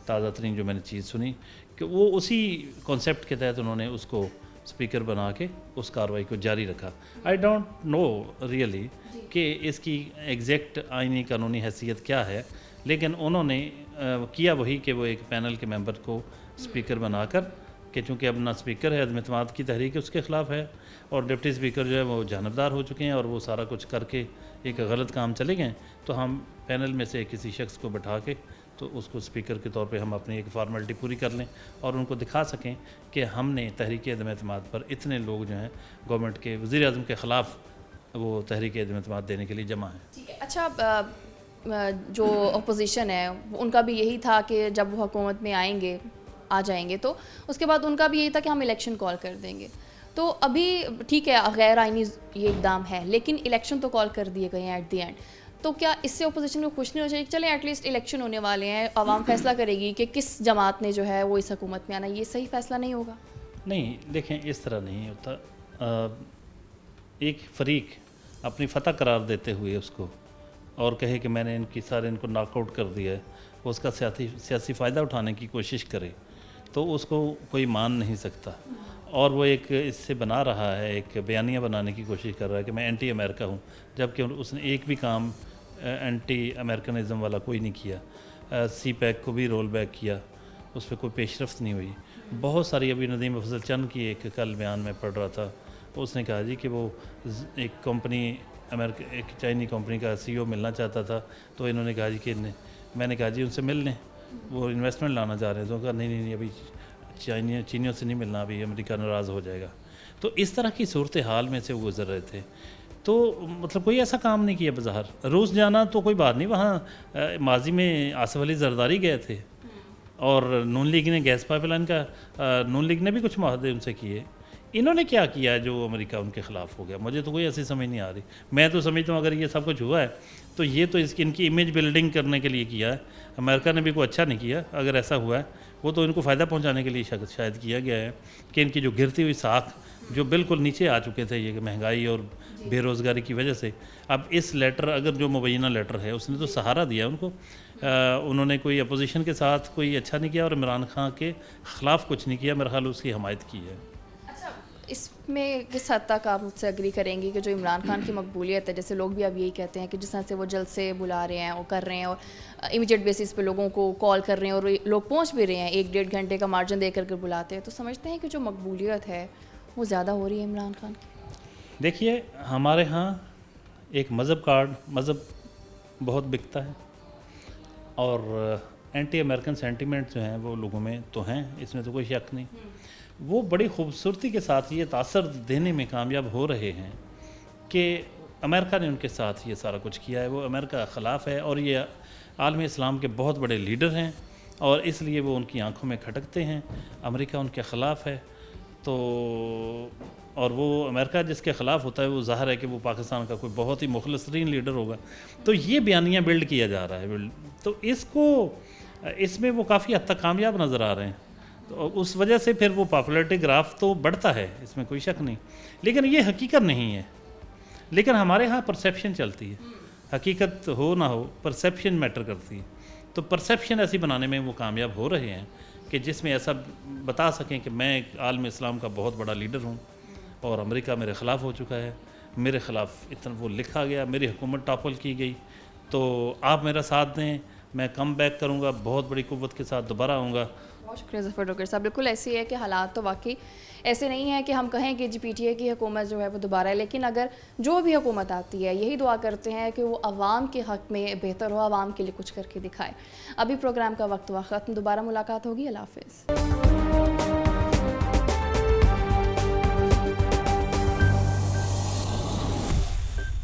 ताज़ा तरीन जो मैंने चीज़ सुनी कि वो उसी कॉन्सेप्ट के तहत उन्होंने उसको स्पीकर बना के उस कार्रवाई को जारी रखा। आई डोंट नो रियली कि इसकी एग्जैक्ट आईनी कानूनी हैसियत क्या है, लेकिन उन्होंने किया वही कि वो एक पैनल के मेंबर को स्पीकर बनाकर, कि चूँकि अब ना स्पीकर है, अदम एतमाद की तहरीक उसके ख़िलाफ़ है, और डिप्टी स्पीकर जो है वो जानबदार हो चुके हैं और वो सारा कुछ करके एक गलत काम चले गए, तो हम पैनल में से किसी शख्स को बैठा के तो उसको स्पीकर के तौर पे हम अपनी एक फॉर्मेलिटी पूरी कर लें और उनको दिखा सकें कि हमने तहरीक अदम एतमाद पर इतने लोग जो हैं गवर्नमेंट के वज़ीर आज़म के ख़िलाफ़ वो तहरीक अदम एतमाद देने के लिए जमा है। ठीक है। अच्छा, जो अपोजिशन है उनका भी यही था कि जब वो हुकूमत में आ जाएंगे तो उसके बाद उनका भी यही था कि हम इलेक्शन कॉल कर देंगे। तो अभी ठीक है, गैर आइनी ये इकदाम है, लेकिन इलेक्शन तो कॉल कर दिए गए हैं एट दी एंड। तो क्या इससे अपोजिशन को खुश नहीं हो चाहिए? चलें एटलीस्ट इलेक्शन होने वाले हैं, आवाम फैसला करेगी कि किस जमात ने जो है वो इस हुकूमत में आना, ये सही फैसला नहीं होगा? नहीं, देखें इस तरह नहीं होता। एक फ़रीक अपनी फ़तह करार देते हुए उसको और कहे कि मैंने इनको नॉकआउट कर दिया है, वो उसका सियासी फ़ायदा उठाने की कोशिश करे, तो उसको कोई मान नहीं सकता। और वो एक इससे बना रहा है, एक बयानिया बनाने की कोशिश कर रहा है कि मैं एंटी अमेरिका हूँ, जबकि उसने एक भी काम एंटी अमेरिकनिज़म वाला कोई नहीं किया। सी पैक को भी रोल बैक किया, उस पर कोई पेशरफ्त नहीं हुई। बहुत सारी, अभी नदीम अफजल चंद की एक कल बयान में पढ़ रहा था, तो उसने कहा जी कि वो एक कंपनी एक चाइनी कंपनी का CEO मिलना चाहता था, तो इन्होंने कहा जी कि मैंने कहा जी उनसे मिल लें, वो इन्वेस्टमेंट लाना चाह रहे हैं। तो कहा नहीं अभी चीनियों से नहीं मिलना, अभी अमेरिका नाराज़ हो जाएगा। तो इस तरह की सूरत हाल में से वो गुजर रहे थे। तो मतलब कोई ऐसा काम नहीं किया बाज़ार। रूस जाना तो कोई बात नहीं, वहाँ माजी में आसिफ अली जरदारी गए थे और नून लीग ने गैस पाइपलाइन का नून लीग ने भी कुछ माहदे उनसे किए। इन्होंने क्या किया जो अमेरिका उनके ख़िलाफ़ हो गया? मुझे तो कोई ऐसी समझ नहीं आ रही। मैं तो समझता हूँ अगर ये सब कुछ हुआ है तो ये तो इनकी इमेज बिल्डिंग करने के लिए किया है। अमेरिका ने भी कोई अच्छा नहीं किया अगर ऐसा हुआ है, वो तो इनको फ़ायदा पहुँचाने के लिए शायद किया गया है कि इनकी जो गिरती हुई साख, जो बिल्कुल नीचे आ चुके थे ये महंगाई और बेरोज़गारी की वजह से, अब इस लेटर, अगर जो मुबैना लेटर है उसने तो सहारा दिया उनको। उन्होंने कोई अपोजिशन के साथ कोई अच्छा नहीं किया और इमरान खान के ख़िलाफ़ कुछ नहीं किया, मेरे ख्याल उसकी हमायत की है। इसमें किस हद तक आप मुझसे एग्री करेंगे कि जो इमरान खान की मकबूलियत है, जैसे लोग भी अब यही कहते हैं कि जिस तरह से वो जल्द से बुला रहे हैं, वो कर रहे हैं और इमीडिएट बेसिस पे लोगों को कॉल कर रहे हैं और लोग पहुंच भी रहे हैं, 1-1.5 घंटे का मार्जिन दे करके बुलाते हैं, तो समझते हैं कि जो मकबूलियत है वो ज़्यादा हो रही है इमरान खान की? देखिए, हमारे यहाँ एक मज़हब कार्ड, मज़हब बहुत बिकता है और एंटी अमेरिकन सेंटीमेंट जो हैं वो लोगों में तो हैं, इसमें तो कोई शक नहीं। वो बड़ी खूबसूरती के साथ ये तासर देने में कामयाब हो रहे हैं कि अमेरिका ने उनके साथ ये सारा कुछ किया है, वो अमेरिका के ख़िलाफ़ है और ये आलम इस्लाम के बहुत बड़े लीडर हैं और इसलिए वो उनकी आंखों में खटकते हैं। अमेरिका उनके ख़िलाफ़ है तो, और वो अमेरिका जिसके ख़िलाफ़ होता है वो ज़ाहिर है कि वो पाकिस्तान का कोई बहुत ही मुखलसरीन लीडर होगा। तो ये बयानिया बिल्ड किया जा रहा है, तो इसमें वो काफ़ी हद तक कामयाब नज़र आ रहे हैं। तो उस वजह से फिर वो पॉपुलैरिटी ग्राफ तो बढ़ता है, इसमें कोई शक नहीं, लेकिन ये हकीकत नहीं है। लेकिन हमारे यहाँ परसेप्शन चलती है, हकीकत हो ना हो परसेप्शन मैटर करती है। तो परसेप्शन ऐसी बनाने में वो कामयाब हो रहे हैं कि जिसमें ऐसा बता सकें कि मैं आलम इस्लाम का बहुत बड़ा लीडर हूँ और अमेरिका मेरे ख़िलाफ़ हो चुका है, मेरे ख़िलाफ़ इतना वो लिखा गया, मेरी हुकूमत टॉपल की गई, तो आप मेरा साथ दें, मैं कम बैक करूँगा, बहुत बड़ी कुव्वत के साथ दोबारा आऊँगा। बहुत शुक्रिया ज़फ़र डॉक्टर साहब। बिल्कुल ऐसी है कि हालात तो वाकई ऐसे नहीं है कि हम कहें कि PTI की हुकूमत जो है वो दोबारा है, लेकिन अगर जो भी हुकूमत आती है यही दुआ करते हैं कि वो आवाम के हक़ में बेहतर हो, आवाम के लिए कुछ करके दिखाए। अभी प्रोग्राम का वक्त हुआ ख़त्म, दोबारा मुलाकात होगी। अल्लाह हाफ़िज़।